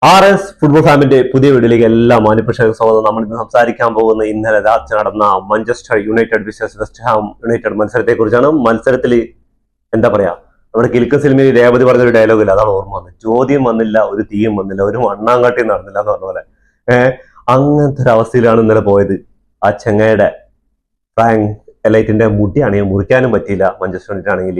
Football ഫാമിന്റെ പുതിയ വീഡിയോയിലേക്ക് എല്ലാ മാന്യപ്രേക്ഷകർക്കും സ്വാഗതം. നമ്മൾ ഇന്ന് സംസാരിക്കാൻ പോകുന്ന ഇന്നലെ രാത്രി നടന്ന Manchester United versus West Ham United മത്സരത്തെ കുറിച്ചാണ്. മത്സരത്തിൽ എന്താ പറയാ, നമ്മുടെ കിൽക്കൻ സിനിമയിൽ രേവതി പറഞ്ഞൊരു ഡയലോഗ് ഇല്ല, അതാണ് ഓർമ്മ വന്നത്. ചോദ്യം വന്നില്ല, ഒരു തീയും വന്നില്ല, ഒരു മണ്ണാങ്കാട്ടിയും നടന്നില്ല എന്ന് പറഞ്ഞ പോലെ അങ്ങനത്തെ ഒരു അവസ്ഥയിലാണ് ഇന്നലെ പോയത്. ആ ചെങ്ങയുടെ ഫ്രാങ്ക് എലൈറ്റിന്റെ മുടിയാണെങ്കിൽ മുറിക്കാനും പറ്റിയില്ല, മാഞ്ചസ്റ്റർ യുണൈറ്റഡ് ആണെങ്കിൽ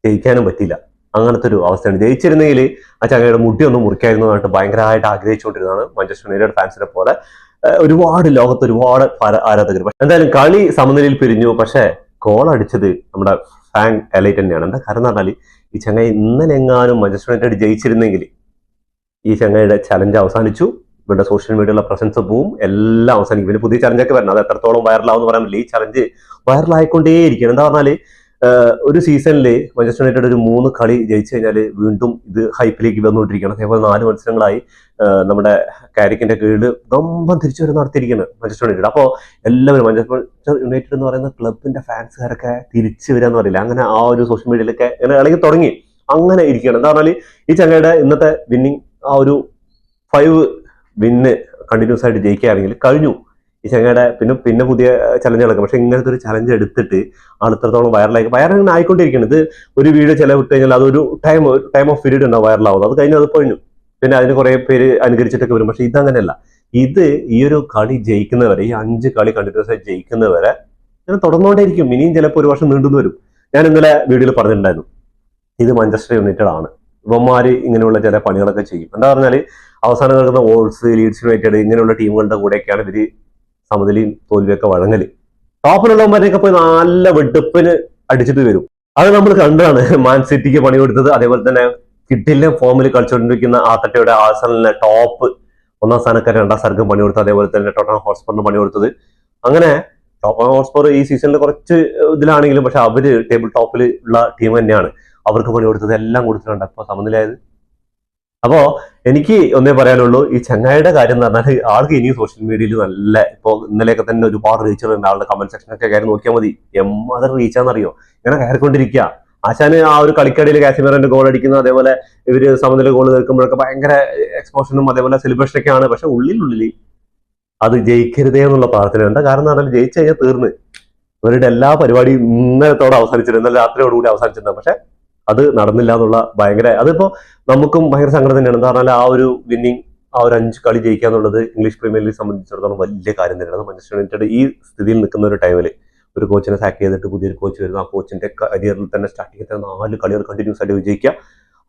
ജയിക്കാനും പറ്റിയില്ല. അങ്ങനത്തെ ഒരു അവസ്ഥയാണ്. ജയിച്ചിരുന്നെങ്കിൽ ആ ചങ്ങയുടെ മുടിയൊന്നും മുറിക്കായിരുന്നു പറഞ്ഞിട്ട് ഭയങ്കരമായിട്ട് ആഗ്രഹിച്ചുകൊണ്ടിരുന്നതാണ് മാഞ്ചസ്റ്റർ യുണൈറ്റഡ് ഫാൻസിനെ പോലെ ഒരുപാട് ലോകത്ത് ഒരുപാട് ആരാധകർ. എന്തായാലും കളി സമനിലയിൽ പിരിഞ്ഞു. പക്ഷെ ഗോൾ അടിച്ചത് നമ്മുടെ ഫ്രാങ്ക് എലൈറ്റ് തന്നെയാണ്. എന്താ കാരണം എന്ന് പറഞ്ഞാൽ ഈ ചങ്ങായി ഇന്നലെങ്ങാനും മാഞ്ചസ്റ്റർ യുണൈറ്റഡ് ജയിച്ചിരുന്നെങ്കിൽ ഈ ചങ്ങയുടെ ചലഞ്ച് അവസാനിച്ചു. ഇവരുടെ സോഷ്യൽ മീഡിയയിലുള്ള പ്രസൻസ് പോവും, എല്ലാം അവസാനിക്കും. പിന്നെ പുതിയ ചലഞ്ചൊക്കെ വരണം. അത് എത്രത്തോളം വൈറലാവും എന്ന് പറയാൻ പറ്റില്ല. ഈ ചലഞ്ച് വൈറലായിക്കൊണ്ടേയിരിക്കണം. എന്താ പറഞ്ഞാൽ ഒരു സീസണിൽ മാഞ്ചസ്റ്റർ യുണൈറ്റഡ് ഒരു 3 കളി ജയിച്ചു കഴിഞ്ഞാൽ വീണ്ടും ഇത് ഹൈപ്പിലേക്ക് വന്നുകൊണ്ടിരിക്കണം. അതേപോലെ 4 മത്സരങ്ങളായി നമ്മുടെ കാരിക്കിന്റെ കീഴിൽ ഗംഭം തിരിച്ചു വരെ നടത്തിയിരിക്കുന്നത് മാഞ്ചസ്റ്റർ യുണൈറ്റഡ്. അപ്പോൾ എല്ലാവരും മാഞ്ചസ്റ്റർ യുണൈറ്റഡ് എന്ന് പറയുന്ന ക്ലബിന്റെ ഫാൻസുകാരൊക്കെ തിരിച്ചു വരിക എന്ന് പറയില്ല, അങ്ങനെ ആ ഒരു സോഷ്യൽ മീഡിയയിലൊക്കെ ഇങ്ങനെ ഇളകി തുടങ്ങി. അങ്ങനെ ഇരിക്കുകയാണ്. എന്താ പറഞ്ഞാൽ ഈ ചങ്ങയുടെ ഇന്നത്തെ വിന്നിങ് ആ ഒരു 5 വിന്ന് കണ്ടിന്യൂസ് ആയിട്ട് ജയിക്കുകയാണെങ്കിൽ കഴിഞ്ഞു. ഈ ചങ്ങയുടെ പിന്നെ പുതിയ ചലഞ്ചുകളൊക്കെ. പക്ഷെ ഇങ്ങനത്തെ ഒരു ചലഞ്ച് എടുത്തിട്ട് അടുത്രത്തോളം വൈറൽ ആയിക്കൊണ്ടിരിക്കുന്നത്. ഇത് ഒരു വീഡിയോ ചില വിട്ട് കഴിഞ്ഞാൽ അതൊരു ടൈം ഓഫ് പീരീഡ് ഉണ്ടാവും വൈറലാവുന്നത്. അത് കഴിഞ്ഞ് അത് കഴിഞ്ഞു. പിന്നെ അതിന് കുറെ പേര് അനുകരിച്ചിട്ടൊക്കെ വരും. പക്ഷെ ഇതങ്ങനെയല്ല. ഇത് ഈ ഒരു കളി ജയിക്കുന്നവരെ, ഈ 5 കളി കണ്ടിന്യൂസ് ആയി ജയിക്കുന്നവരെ ഇങ്ങനെ തുടർന്നുകൊണ്ടേയിരിക്കും. ഇനിയും ചിലപ്പോൾ ഒരു വർഷം നീണ്ടുന്നു വരും. ഞാൻ ഇന്നലെ വീഡിയോയിൽ പറഞ്ഞിട്ടുണ്ടായിരുന്നു, ഇത് മാഞ്ചസ്റ്റർ യുണൈറ്റഡ് ആണ്. ഇവന്മാര് ഇങ്ങനെയുള്ള ചില പണികളൊക്കെ ചെയ്യും. എന്താ പറഞ്ഞാൽ അവസാനം കിടക്കുന്ന വോൾസ്, ലീഡ്സ് യുണൈറ്റഡ് ഇങ്ങനെയുള്ള ടീമുകളുടെ കൂടെയൊക്കെയാണ് ഇവര് സമനിലയും തോൽവിയൊക്കെ വഴങ്ങല്. ടോപ്പിലുള്ളവന്മാരെയൊക്കെ പോയി നല്ല വെടുപ്പിന് അടിച്ചിട്ട് വരും. അത് നമ്മൾ കണ്ടാണ് മാൻ സിറ്റിക്ക് പണി കൊടുത്തത്. അതേപോലെ തന്നെ കിട്ടില്ല ഫോമിൽ കളിച്ചുകൊണ്ടിരിക്കുന്ന ആർട്ടറ്റയുടെ ആഴ്സണലിനെ ടോപ്പ് 1ാം സ്ഥാനക്കാരൻ 2ാം സ്ഥാനക്കും പണി കൊടുത്തത്. അതേപോലെ തന്നെ ടോട്ടൻഹാം ഹോട്ട്സ്പറിന് പണി കൊടുത്തത്. അങ്ങനെ ടോട്ടൻഹാം ഹോട്ട്സ്പർ ഈ സീസണിൽ കുറച്ച് ഇതിലാണെങ്കിലും പക്ഷെ അവര് ടേബിൾ ടോപ്പിൽ ഉള്ള ടീം തന്നെയാണ്. അവർക്ക് പണി കൊടുത്തത് എല്ലാം കൊടുത്തിട്ടുണ്ട്. അപ്പൊ സമനിലായത്. അപ്പോ എനിക്ക് ഒന്നേ പറയാനുള്ളൂ, ഈ ചങ്ങായിയുടെ കാര്യം എന്ന് പറഞ്ഞാൽ ആൾക്ക് ഇനിയും സോഷ്യൽ മീഡിയയിൽ നല്ല, ഇപ്പൊ ഇന്നലെയൊക്കെ തന്നെ ഒരുപാട് റീച്ചുകളുണ്ട്. ആളുടെ കമന്റ് സെക്ഷനൊക്കെ കയറി നോക്കിയാൽ മതി. എമ്മാതിരി റീച്ചാന്നറിയോ, ഇങ്ങനെ കയറിക്കൊണ്ടിരിക്കുക. ആശാന് ആ ഒരു കളിക്കടിയിൽ കാശ്മീറിന്റെ ഗോൾ അടിക്കുന്നത്, അതേപോലെ ഇവര് സമനില ഗോൾ നിൽക്കുമ്പോഴൊക്കെ ഭയങ്കര എക്സ്പോഷനും അതേപോലെ സെലിബ്രേഷനൊക്കെയാണ്. പക്ഷെ ഉള്ളിൽ അത് ജയിക്കരുതേ എന്നുള്ള പ്രാർത്ഥന. എന്താ കാരണം എന്ന് പറഞ്ഞാൽ ജയിച്ചു കഴിഞ്ഞാൽ തീർന്ന് ഇവരുടെ എല്ലാ പരിപാടിയും ഇന്നലത്തോടെ അവസാനിച്ചിട്ടുണ്ട്, ഇന്നലെ രാത്രിയോടുകൂടി അവസാനിച്ചിട്ടുണ്ട്. പക്ഷെ അത് നടന്നില്ല എന്നുള്ള ഭയങ്കര, അതിപ്പോ നമുക്കും ഭയങ്കര സങ്കടം തന്നെയാണ്. എന്താ പറഞ്ഞാൽ ആ ഒരു വിന്നിങ്, ആ ഒരു 5 കളി ജയിക്കുക എന്നുള്ളത് ഇംഗ്ലീഷ് പ്രീമിയർ ലീഗ് സംബന്ധിച്ചിടത്തോളം വലിയ കാര്യം തന്നെയാണ്. മാഞ്ചസ്റ്റർ യുണൈറ്റഡ് ഈ സ്ഥിതിയിൽ നിൽക്കുന്ന ഒരു ടൈമിൽ ഒരു കോച്ചിനെ സാക്ക് ചെയ്തിട്ട് പുതിയൊരു കോച്ച് വരുന്നു. ആ കോച്ചിന്റെ കരിയറിൽ തന്നെ സ്റ്റാർട്ടിങ് 4 കളികൾ കണ്ടിന്യൂസ് ആയിട്ട് വിജയിക്കുക,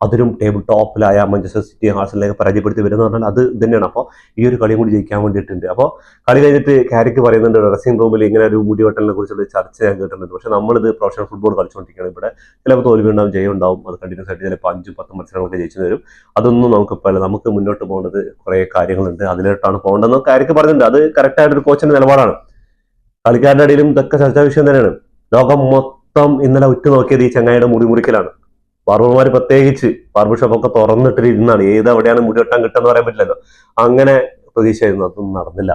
അതിലും ടേബിൾ ടോപ്പിലായ മാഞ്ചസ്റ്റർ സിറ്റി ആഴ്സണലിലേക്ക് പരാജയപ്പെടുത്തി വരുന്ന പറഞ്ഞാൽ അത് തന്നെയാണ്. അപ്പോൾ ഈ ഒരു കളിയും കൂടി ജയിക്കാൻ വേണ്ടിയിട്ടുണ്ട്. അപ്പോൾ കളി കഴിഞ്ഞിട്ട് കാരിക്ക് പറയുന്നുണ്ട് ഡ്രസ്സിംഗ് റൂമിൽ ഇങ്ങനെ ഒരു മുടി വെട്ടലിനെ കുറിച്ചുള്ള ചർച്ച ഞാൻ കേട്ടിട്ടുണ്ട്. പക്ഷെ നമ്മളിത് പ്രൊഫഷണൽ ഫുട്ബോൾ കളിച്ചുകൊണ്ടിരിക്കുകയാണ്. ഇവിടെ ചിലപ്പോൾ തോൽവി ഉണ്ടാവും, ജയം ഉണ്ടാവും. അത് കണ്ടിന്യൂസ് ആയിട്ട് ചിലപ്പോൾ 5-10 മത്സരങ്ങളൊക്കെ ജയിച്ചു വരും. അതൊന്നും നമുക്കിപ്പോൾ നമുക്ക് മുന്നോട്ട് പോകേണ്ടത് കുറേ കാര്യങ്ങളുണ്ട്, അതിലോട്ടാണ് പോകേണ്ടതെന്ന് കാരിക്ക് പറഞ്ഞിട്ടുണ്ട്. അത് കറക്റ്റായിട്ടൊരു കോച്ചിന്റെ നിലപാടാണ്. കളിക്കാരുടെ ഇടയിലും ഇതൊക്കെ ചർച്ചാ വിഷയം തന്നെയാണ്. ലോകം മൊത്തം ഇന്നലെ ഉറ്റുനോക്കിയത് ഈ ചങ്ങായിയുടെ മുടി മുറിക്കലാണ്. ബാർബർമാര് പ്രത്യേകിച്ച് ബാർബർ ഷോപ്പൊക്കെ തുറന്നിട്ടിരുന്നാണ്. എവിടെയാണ് മുടി വെട്ടാൻ കിട്ടുമെന്ന് പറയാൻ പറ്റില്ലല്ലോ. അങ്ങനെ പ്രതീക്ഷയായിരുന്നു, അതൊന്നും നടന്നില്ല.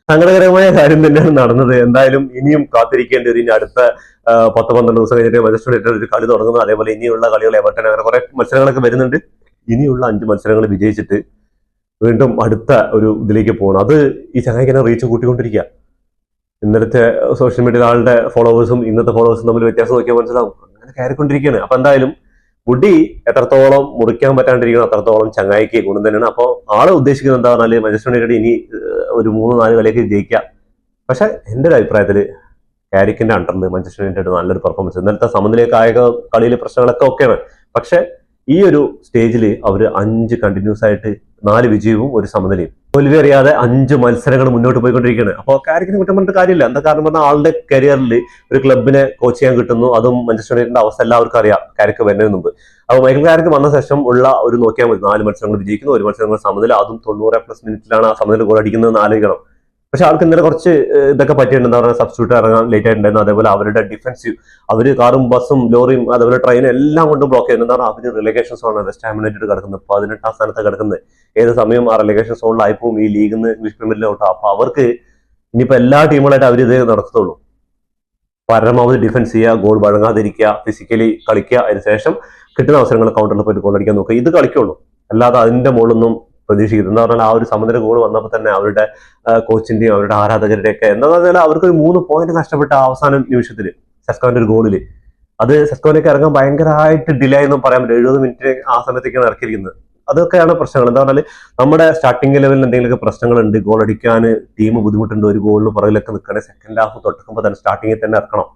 സങ്കടകരമായ കാര്യം തന്നെയാണ് നടന്നത്. എന്തായാലും ഇനിയും കാത്തിരിക്കേണ്ടി വരും. ഇനി അടുത്ത 10-12 ദിവസം കഴിഞ്ഞിട്ട് മാഞ്ചസ്റ്റർ യുണൈറ്റഡ് ഒരു കളി തുടങ്ങുന്നത്. അതേപോലെ ഇനിയുള്ള കളികൾ എവർട്ടൺ, അങ്ങനെ കുറെ മത്സരങ്ങളൊക്കെ വരുന്നുണ്ട്. ഇനിയുള്ള 5 മത്സരങ്ങൾ വിജയിച്ചിട്ട് വീണ്ടും അടുത്ത ഒരു ഇതിലേക്ക് പോകണം. അത് ഈ ചങ്ങായിക്ക് റീച്ച് കൂട്ടിക്കൊണ്ടിരിക്കുക. ഇന്നലത്തെ സോഷ്യൽ മീഡിയയിൽ ആളുടെ ഫോളോവേഴ്സും ഇന്നത്തെ ഫോളോവേഴ്സും തമ്മിൽ വ്യത്യാസം നോക്കിയാൽ മനസ്സിലാവും. അങ്ങനെ കയറിക്കൊണ്ടിരിക്കുകയാണ്. അപ്പൊ എന്തായാലും മുടി എത്രത്തോളം മുറിക്കാൻ പറ്റാണ്ടിരിക്കണം അത്രത്തോളം ചങ്ങായിക്ക് ഗുണം തന്നെയാണ്. അപ്പോൾ ആളെ ഉദ്ദേശിക്കുന്നത് എന്താ പറഞ്ഞാൽ മാഞ്ചസ്റ്റർ യുണൈറ്റഡ് ഇനി ഒരു 3-4 കളിയൊക്കെ ജയിക്കാം. പക്ഷെ എൻ്റെ ഒരു അഭിപ്രായത്തിൽ കാരിക്കിന്റെ അണ്ടറിൽ മാഞ്ചസ്റ്റർ യുണൈറ്റഡ് നല്ലൊരു പെർഫോമൻസ്. ഇന്നലത്തെ സമനിലേക്ക് ആയ കളിയിലെ പ്രശ്നങ്ങളൊക്കെ ഒക്കെയാണ്. പക്ഷെ ഈ ഒരു സ്റ്റേജിൽ അവർ 5 കണ്ടിന്യൂസ് ആയിട്ട് 4 വിജയവും 1 സമനിലയും, തോൽവി അറിയാതെ 5 മത്സരങ്ങൾ മുന്നോട്ട് പോയിക്കൊണ്ടിരിക്കുകയാണ്. അപ്പോൾ കാരിക്കിന് കുറ്റം പറഞ്ഞിട്ട് കാര്യമില്ല. എന്താ കാരണം പറഞ്ഞാൽ ആളുടെ കരിയറിൽ ഒരു ക്ലബിനെ കോച്ച് ചെയ്യാൻ കിട്ടുന്നു. അതും മാഞ്ചസ്റ്റർ യുണൈറ്റഡിന്റെ അവസ്ഥ എല്ലാവർക്കും അറിയാം, കാരിക്ക് വരുന്നതിന് മുമ്പ്. അപ്പോൾ മൈക്കൽ കാരിക്ക് വന്ന ശേഷം ഉള്ള ഒരു നോക്കിയാൽ മതി. 4 മത്സരങ്ങൾ വിജയിക്കുന്നു, 1 മത്സരങ്ങൾ സമനില, അതും 90+ മിനിറ്റിലാണ് ആ സമനില ഗോൾ അടിക്കുന്നതെന്ന് ആലോചിക്കണം. പക്ഷെ ആൾക്ക് ഇന്നലെ കുറച്ച് ഇതൊക്കെ പറ്റിയിട്ടുണ്ട്. എന്താ പറയുക, സബ്സ്റ്റിറ്റ്യൂട്ട് ഇറങ്ങാൻ ലേറ്റ് ആയിട്ടുണ്ടായിരുന്നു. അതേപോലെ അവരുടെ ഡിഫൻസീവ്, അവർ കാറും ബസ്സും ലോറിയും അതേപോലെ ട്രെയിനും എല്ലാം കൊണ്ട് ബ്ലോക്ക് ചെയ്യുന്നത്. എന്താ പറയുക, അവർ റിലേഗേഷൻ സോണാണ് വെസ്റ്റ് ഹാം യുണൈറ്റഡ് കിടക്കുന്നത്. 18ാം സ്ഥാനത്ത് കിടക്കുന്നത്. ഏത് സമയം ആ റിലേഗേഷൻ സോണിലായിപ്പോവും ഈ ലീഗിൽ നിന്ന് ഇംഗ്ലീഷ് പ്രീമിയറിലോട്ട്. അപ്പൊ അവർക്ക് ഇനിയിപ്പോ എല്ലാ ടീമുകളായിട്ട് അവർ ഇതേ നടത്തുള്ളൂ. പരമാവധി ഡിഫൻസ് ചെയ്യുക, ഗോൾ വഴങ്ങാതിരിക്കുക, ഫിസിക്കലി കളിക്കുക, അതിനുശേഷം കിട്ടുന്ന അവസരങ്ങൾ കൗണ്ടറിൽ പോയിട്ട് ഗോൾ അടിക്കാൻ നോക്കുക. ഇത് കളിക്കുള്ളൂ. അല്ലാതെ അതിന്റെ മുകളിലൊന്നും പ്രതീക്ഷിക്കുന്നത്. എന്താ പറഞ്ഞാൽ ആ ഒരു സമനില ഗോൾ വന്നപ്പോൾ തന്നെ അവരുടെ കോച്ചിന്റെയും അവരുടെ ആരാധകരുടെ ഒക്കെ എന്താ പറഞ്ഞാൽ അവർക്ക് ഒരു 3 പോയിന്റ് നഷ്ടപ്പെട്ട അവസാന നിമിഷത്തിൽ സെസ്കോന്റെ ഒരു ഗോളിൽ. അത് സെസ്കോനൊക്കെ ഇറങ്ങാൻ ഭയങ്കരമായിട്ട് ഡിലേ എന്നും പറയാൻ പറ്റും. 70 മിനിറ്റ് ആ സമയത്തേക്കാണ് ഇറക്കിയിരിക്കുന്നത്. അതൊക്കെയാണ് പ്രശ്നങ്ങൾ. എന്താ പറഞ്ഞാൽ നമ്മുടെ സ്റ്റാർട്ടിംഗ് ലെവലിൽ എന്തെങ്കിലുമൊക്കെ പ്രശ്നങ്ങളുണ്ട്, ഗോൾ അടിക്കാൻ ടീം ബുദ്ധിമുട്ടുണ്ട്, ഒരു ഗോളിന് പുറകിലൊക്കെ നിൽക്കണേ സെക്കൻഡ് ഹാഫ് തൊട്ടുമ്പോൾ തന്നെ സ്റ്റാർട്ടിങ്ങിൽ തന്നെ ഇറക്കണം.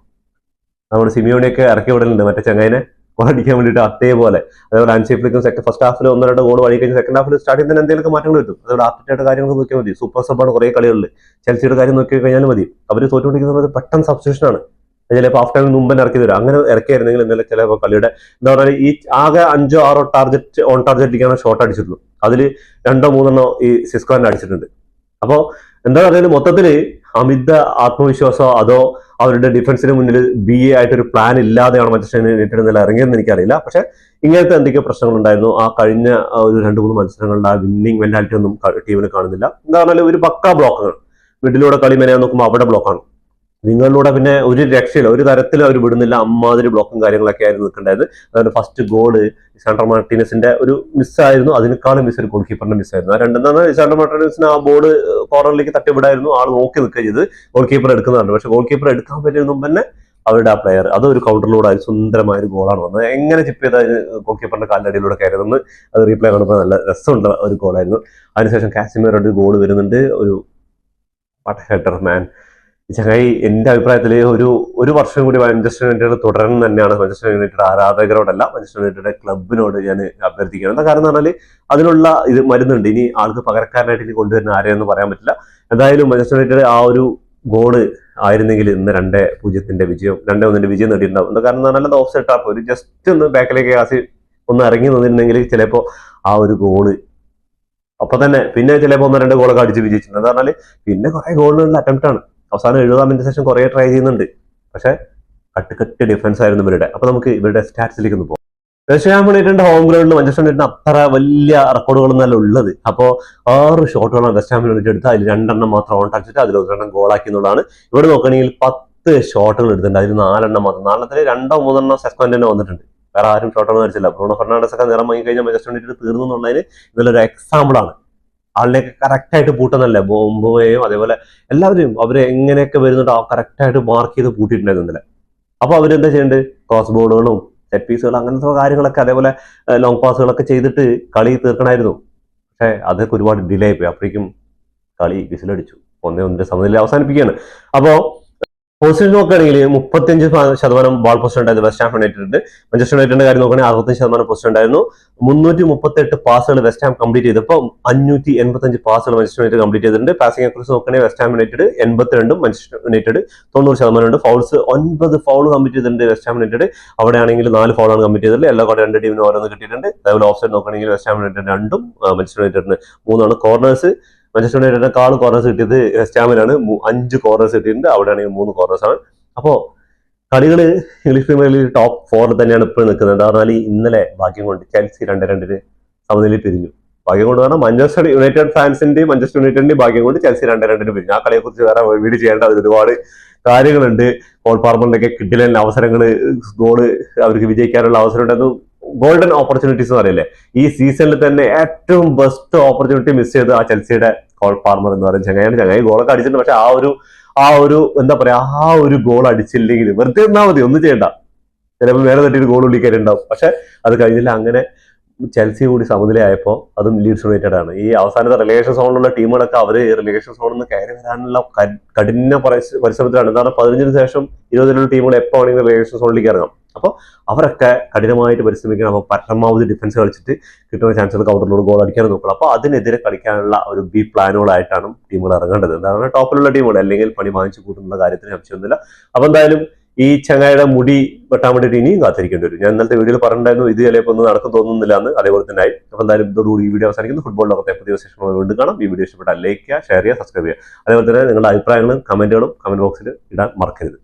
നമ്മുടെ സിമിയോണിയൊക്കെ ഇറക്കി വിടലുണ്ട് മറ്റേ ചങ്ങായിനെ ഗോൾ അടിക്കാൻ വേണ്ടിയിട്ട്. അതേപോലെ അതേപോലെ അൻസേഫ്ലിക്കും ഫസ്റ്റ് ഹാഫിൽ 1-2 ഗോൾ വഴി കഴിഞ്ഞ് സെക്കൻഡ് ഹാഫിൽ സ്റ്റാർട്ടിംഗ് തന്നെ എന്തെങ്കിലും മാറ്റങ്ങൾ കിട്ടും. അതേപോലെ ആർട്ടിറ്റയുടെ കാര്യങ്ങൾ നോക്കിയാൽ മതി. സൂപ്പർ സബ്ബാണ് കുറേ കളികളിൽ. ചെൽസിയുടെ കാര്യം നോക്കി കഴിഞ്ഞാൽ മതി. അവർ തോറ്റുകൊണ്ടിരിക്കുന്നത് പെട്ടെന്ന് സബ്സ്റ്റിറ്റ്യൂഷനാണ്. ചിലപ്പോൾ ഹാഫ് ടൈമിന് മുമ്പ് ഇറക്കി തരും. അങ്ങനെ ഇറക്കിയായിരുന്നെങ്കിൽ എന്തെങ്കിലും ചിലപ്പോൾ കളിയുടെ എന്താ പറയുക ഈ ആകെ 5-6 ടാർഗറ്റ് ഓൺ ടാർഗറ്റിലേക്കാണ് ഷോട്ട് അടിച്ചിട്ടുള്ളൂ. അതിൽ 2-3 ഈ സിസ്കോനെ അടിച്ചിട്ടുണ്ട്. അപ്പോൾ എന്താ പറയുക മൊത്തത്തില് അമിത ആത്മവിശ്വാസമോ അതോ അവരുടെ ഡിഫൻസിന് മുന്നിൽ ആയിട്ടൊരു പ്ലാൻ ഇല്ലാതെയാണ് മാഞ്ചസ്റ്റർ യുണൈറ്റഡ് നില ഇറങ്ങിയതെന്ന് എനിക്കറിയില്ല. പക്ഷെ ഇങ്ങനത്തെ എന്തൊക്കെയോ പ്രശ്നങ്ങൾ ഉണ്ടായിരുന്നു. ആ കഴിഞ്ഞ ഒരു 2-3 മത്സരങ്ങളുടെ ആ വിന്നിങ് മെന്റാലിറ്റി ഒന്നും ടീമിന് കാണുന്നില്ല. എന്താ പറഞ്ഞാൽ ഒരു പക്കാ ബ്ലോക്കാണ്. മിഡിലൂടെ കളി മെനയാൻ നോക്കുമ്പോൾ അവിടെ ബ്ലോക്കാണ്. നിങ്ങളിലൂടെ പിന്നെ ഒരു രക്ഷയില്ല, ഒരു തരത്തിലും അവർ വിടുന്നില്ല. അമ്മാതിരി ബ്ലോക്കും കാര്യങ്ങളൊക്കെ ആയിരുന്നു നിൽക്കേണ്ടത്. അതായത് ഫസ്റ്റ് ഗോള് ലിസാൻഡ്രോ മാർട്ടീനസിന്റെ ഒരു മിസ്സായിരുന്നു. അതിനേക്കാളും മിസ് ഒരു ഗോൾ കീപ്പറിന്റെ മിസ്സായിരുന്നു. ആ രണ്ടെന്നാണ് ലിസാൻഡ്രോ മാർട്ടീനസിന് ആ ബോൾ കോർണറിലേക്ക് തട്ടിവിടായിരുന്നു. ആൾ നോക്കി നിൽക്കുക ചെയ്ത് ഗോൾ കീപ്പർ എടുക്കുന്നുണ്ട്. പക്ഷെ ഗോൾ കീപ്പർ എടുക്കാൻ പറ്റുന്ന തന്നെ അവരുടെ ആ പ്ലെയർ അതൊരു കൗണ്ടറിലൂടെ ആയി സുന്ദരമായ ഒരു ഗോളാണ് വന്നത്. എങ്ങനെ ചിപ്പ് ചെയ്ത ഗോൾ കീപ്പറിന്റെ കാലിന്റെ അടിയിലൂടെ കയറുന്നത് അത് റീപ്ലേ കാണുമ്പോൾ നല്ല രസമുള്ള ഒരു ഗോളായിരുന്നു. അതിനുശേഷം കാസിമിറോയുടെ ഒരു ഗോൾ വരുന്നുണ്ട്. ഒരു ഹെഡർ മാൻ. ചങ്ങായി എന്റെ അഭിപ്രായത്തിൽ ഒരു വർഷം കൂടി മാഞ്ചസ്റ്റർ യുണൈറ്റഡ് തുടരണം തന്നെയാണ് മാഞ്ചസ്റ്റർ യുണൈറ്റഡ് ആരാധകരോടല്ല മാഞ്ചസ്റ്റർ യുണൈറ്റഡ് ക്ലബിനോട് ഞാൻ അഭ്യർത്ഥിക്കുകയാണ്. എന്താ കാരണം എന്ന് പറഞ്ഞാൽ അതിനുള്ള ഇത് മരുന്നുണ്ട്. ഇനി ആൾക്ക് പകരക്കാരനായിട്ട് ഇനി കൊണ്ടുവരുന്ന ആരെയൊന്നും പറയാൻ പറ്റില്ല. എന്തായാലും മാഞ്ചസ്റ്റർ യുണൈറ്റഡ് ആ ഒരു ഗോള് ആയിരുന്നെങ്കിൽ ഇന്ന് 2-0 വിജയം 2-1 വിജയം നേടിയിട്ടുണ്ടാവും. എന്താ കാരണം എന്ന് പറഞ്ഞാൽ ഓഫ് സൈഡ് ടാപ്പ് ഒരു ജസ്റ്റ് ഒന്ന് ബാക്കിലേക്ക് കാസി ഒന്ന് ഇറങ്ങി നിന്നിട്ടുണ്ടെങ്കിൽ ചിലപ്പോൾ ആ ഒരു ഗോള് അപ്പൊ തന്നെ പിന്നെ ചിലപ്പോൾ 1-2 ഗോളൊക്കെ അടിച്ച് വിജയിച്ചിട്ടുണ്ട്. എന്താ പറഞ്ഞാൽ പിന്നെ കുറെ ഗോളുകളുടെ അറ്റംപ്റ്റ് ആണ്. അവസാനം 70 മിനിറ്റ് ശേഷം കുറെ ട്രൈ ചെയ്യുന്നുണ്ട്. പക്ഷെ കട്ട് ഡിഫൻസ് ആയിരുന്നു ഇവരുടെ. അപ്പൊ നമുക്ക് ഇവരുടെ സ്റ്റാറ്റ്സിലേക്ക് ഒന്ന് പോകാം. വെസ്റ്റ് ഹാം യുണൈറ്റഡിന്റെ ഹോം ഗ്രൗണ്ടിൽ മാഞ്ചസ്റ്റർ യുണൈറ്റഡിന് അത്ര വലിയ റെക്കോർഡുകളൊന്നല്ല ഉള്ളത്. അപ്പോൾ 6 ഷോട്ടുകളാണ് വെസ്റ്റ് ഹാം യുണൈറ്റഡ് എടുത്ത്. അതിൽ 2 മാത്രം ഓൺ ടച്ചിട്ട് അതിൽ 1 ഗോളാക്കി എന്നുള്ളതാണ്. ഇവിടെ നോക്കുകയാണെങ്കിൽ 10 ഷോട്ടുകൾ എടുത്തിട്ടുണ്ട്. അതിൽ 4 മാത്രം. 4 2-3 സെസ്കോന്റെ തന്നെ വന്നിട്ടുണ്ട്. വേറെ ആരും ഷോട്ടൊന്നും അടിച്ചില്ല. ബ്രൂണോ ഫെർണാണ്ടസ് ഒക്കെ നിറം വാങ്ങി കഴിഞ്ഞാൽ മാഞ്ചസ്റ്റർ യുണൈറ്റഡ് തീർന്നു എന്നുള്ളതിന് ഇതിലൊരു എക്സാമ്പിൾ ആണ്. ആളിനെയൊക്കെ കറക്റ്റായിട്ട് പൂട്ടുന്നല്ലേ ബോംബോയും അതേപോലെ എല്ലാവരും അവരെ എങ്ങനെയൊക്കെ വരുന്നുണ്ട് ആ കറക്റ്റായിട്ട് മാർക്ക് ചെയ്ത് പൂട്ടിയിട്ടുണ്ടായിരുന്നില്ല. അപ്പൊ അവരെന്താ ചെയ്യേണ്ടത്? ക്രോസ് ബോളുകളും സെറ്റ് പീസുകൾ അങ്ങനത്തെ കാര്യങ്ങളൊക്കെ അതേപോലെ ലോങ് പാസുകളൊക്കെ ചെയ്തിട്ട് കളി തീർക്കണമായിരുന്നു. പക്ഷെ അതൊക്കെ ഒരുപാട് ഡിലേ ആയിപ്പോയി. അപ്പോഴേക്കും കളി വിസിലടിച്ചു. 1-1 സമനില അവസാനിപ്പിക്കുകയാണ്. അപ്പോ പോസിറ്റീവ് നോക്കുകയാണെങ്കിൽ 35% ബാൾ പൊസിഷൻ ഉണ്ടായിരുന്നു വെസ്റ്റ് ഹാം യുണൈറ്റഡ്. മാഞ്ചസ്റ്റർ യുണൈറ്റഡിന്റെ കാര്യം നോക്കുകയാണെങ്കിൽ 65% പൊസിഷൻ ഉണ്ടായിരുന്നു. 338 പാസുകൾ വെസ്റ്റ് ഹാം കംപ്ലീറ്റ് ചെയ്തപ്പോൾ 585 പാസുകൾ മാഞ്ചസ്റ്റർ യുണൈറ്റഡ് കംപ്ലീറ്റ് ചെയ്തിട്ടുണ്ട്. പാസിംഗ് അക്യൂറസി നോക്കുകയാണെങ്കിൽ West Ham United 82, Manchester United 90% ഉണ്ട്. ഫൗൾസ് 9 ഫൗൾ കംപ്ലീറ്റ് ചെയ്തിട്ടുണ്ട് വെസ്റ്റ് ഹാം യുണൈറ്റഡ്. അവിടെ ആണെങ്കിൽ 4 ഫൗളാണ് കംപ്ലീറ്റ് ചെയ്തത്. എല്ലാ കൂടെ 2 ടീമിന് ഓരോന്ന് കിട്ടിയിട്ടുണ്ട്. അതേപോലെ ഓഫ് സൈഡ് നോക്കുകയാണെങ്കിൽ വെസ്റ്റ് ഹാം യുണൈറ്റഡ് 2ഉം മാഞ്ചസ്റ്റർ യുണൈറ്റഡിന് 3ആണ്. കോർണേഴ്സ് മാഞ്ചസ്റ്റർ യുണൈറ്റഡിനെക്കാളും കോർണേഴ്സ് കിട്ടിയത് വെസ്റ്റ് ഹാമിനാണ്. 5 കോർണേഴ്സ് കിട്ടിയിട്ടുണ്ട്. അവിടെയാണെങ്കിൽ 3 കോർണേഴ്സ് ആണ്. അപ്പോൾ കളികള് ഇംഗ്ലീഷ് പ്രീമിയർ ലീഗ് ടോപ്പ് 4 തന്നെയാണ് ഇപ്പോൾ നിൽക്കുന്നത്. എന്താ പറഞ്ഞാൽ ഇന്നലെ ഭാഗ്യം കൊണ്ട് ചെൽസി 2-2 സമനിലയിൽ പിരിഞ്ഞു. ഭാഗ്യം കൊണ്ട് പറഞ്ഞാൽ മാഞ്ചസ്റ്റർ യുണൈറ്റഡ് ഫാൻസിന്റെയും മാഞ്ചസ്റ്റർ യുണൈറ്റഡിന്റെയും ഭാഗ്യം കൊണ്ട് ചെൽസി 2-2 പിരിഞ്ഞു. ആ കളിയെ കുറിച്ച് വേറെ വീഡിയോ ചെയ്യേണ്ട ഒരുപാട് കാര്യങ്ങളുണ്ട്. കോൾ പാർമറിന്റെയൊക്കെ കിഡിലൻ അവസരങ്ങൾ, ഗോള് അവർക്ക് വിജയിക്കാനുള്ള അവസരം ഉണ്ടായിരുന്നു. ഗോൾഡൻ ഓപ്പർച്യൂണിറ്റീസ് എന്ന് പറയില്ലേ, ഈ സീസണിൽ തന്നെ ഏറ്റവും ബെസ്റ്റ് ഓപ്പർച്യൂണിറ്റി മിസ് ചെയ്ത് ആ ചെൽസിയുടെ കോൾ പാർമർ എന്ന് പറയുന്ന ചങ്ങായി ഗോളൊക്കെ അടിച്ചിട്ടുണ്ട്. പക്ഷെ ആ ഒരു എന്താ പറയാ ആ ഒരു ഗോൾ അടിച്ചില്ലെങ്കിൽ വെറുതെ നിന്നാൽ മതി, ഒന്നും ചെയ്യണ്ട, ചിലപ്പോൾ വേറെ തട്ടിയൊരു ഗോൾ ഉള്ളിക്കാരുണ്ടാവും. പക്ഷെ അത് കഴിഞ്ഞില്ല. അങ്ങനെ ചെൽസി കൂടി സമനിലയായപ്പോൾ അതും ലീഡ്സ് യുണൈറ്റഡ് ആണ്. ഈ അവസാനത്തെ റിലേഷൻ സോണിലുള്ള ടീമുകളൊക്കെ അവര് റിലേഷൻ സോണിൽ നിന്ന് കയറി വരാനുള്ള കഠിന പരിശ്രമത്തിലാണ്. എന്താണ് 15 ശേഷം 20 ടീമുകൾ എപ്പോൾ ആണെങ്കിലും റിലേഷൻ സോണിലേക്ക് ഇറങ്ങാം. അപ്പോൾ അവരൊക്കെ കഠിനമായിട്ട് പരിശ്രമിക്കണം. അപ്പോൾ പരമാവധി ഡിഫൻസ് കളിച്ചിട്ട് കിട്ടുന്ന ചാൻസുകൾ കൗണ്ടറിലൂടെ ഗോൾ അടിക്കാനും നോക്കണം. അപ്പോൾ അതിനെതിരെ കളിക്കാനുള്ള ഒരു ബി പ്ലാനുകളായിട്ടാണ് ടീമുകൾ ഇറങ്ങേണ്ടത്. എന്താണ് ടോപ്പിലുള്ള ടീമുകൾ അല്ലെങ്കിൽ പണി വാങ്ങിച്ചു കൂട്ടുന്ന കാര്യത്തിന് സംശയമൊന്നുമില്ല. അപ്പോൾ എന്തായാലും ഈ ചങ്ങായിയുടെ മുടി വെട്ടാൻ വേണ്ടിയിട്ട് ഇനിയും കാത്തിരിക്കേണ്ടി വരും. ഞാൻ ഇന്നത്തെ വീഡിയോയിൽ പറഞ്ഞിട്ടുണ്ടായിരുന്നു ഇത് ചിലപ്പോൾ ഒന്നും നടക്കും തോന്നുന്നില്ല എന്ന്. അതേപോലെ തന്നെ ആയി. അപ്പോൾ എന്തായാലും ഇതോടുകൂടി ഈ വീഡിയോ അവസാനിക്കുന്നു. ഫുട്ബോൾ ലോകത്തെ പുതിയ വിശേഷങ്ങൾ വീണ്ടും കാണാം. ഈ വീഡിയോ ഇഷ്ടപ്പെട്ടാൽ ലൈക്ക് ചെയ്യുക, ഷെയർ ചെയ്യുക, സബ്സ്ക്രൈബ് ചെയ്യുക. അതേപോലെ തന്നെ നിങ്ങളുടെ അഭിപ്രായങ്ങളും കമന്റുകളും കമന്റ് ബോക്സിൽ ഇടാൻ മറക്കരുത്.